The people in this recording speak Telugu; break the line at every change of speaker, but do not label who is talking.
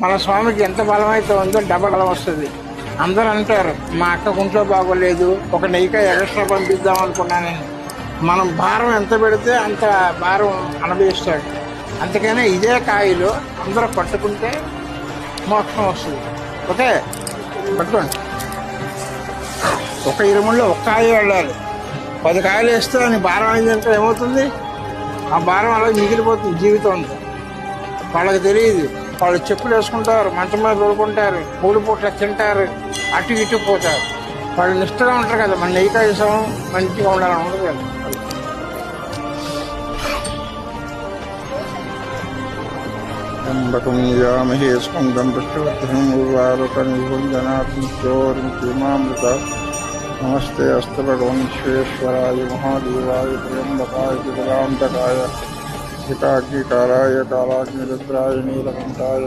మన స్వామికి ఎంత బలం అయితే ఉందో డబల్ బలం వస్తుంది. అందరూ అంటారు మా అక్క గుంట్లో బాగోలేదు, ఒక నెయ్యికాయ ఎక్స్ట్రా పంపిద్దాం అనుకున్నానని. మనం భారం ఎంత పెడితే అంత భారం అనుభవిస్తాడు. అందుకనే ఇదే కాయలు అందరూ పట్టుకుంటే మోక్షం వస్తుంది. ఓకే, పట్టుకోండి. ఒక ఇరుముల్లో ఒక్క కాయ వెళ్ళాలి. 10 కాయలు వేస్తే అని భారం అయిందంటే ఏమవుతుంది? ఆ భారం అలాగే మిగిలిపోతుంది జీవితం అంతా. వాళ్ళకి తెలియదు. వాళ్ళు చెప్పులు వేసుకుంటారు, మంచం మీద పడుకుంటారు, 3 పూట్ల తింటారు, అటు ఇటు పోతారు. వాళ్ళు నిష్టగా ఉంటారు కదా, మన నెయ్యి కాయసం మంచిగా ఉండాలని ఉండదు కదా. త్ర్యంబకం యామహే స్కందం పుష్టివర్ధనం ఉర్వారుకనిర్భంజనాత్మృత. నమస్తే అస్తు భగవన్ విశ్వేశ్వరాయ మహాదేవాయ త్ర్యంబకాయ త్రిపురాంతకాయ ఏకాగ్నికారాయ కాలాగ్నిరుద్రాయ నీలకంఠాయ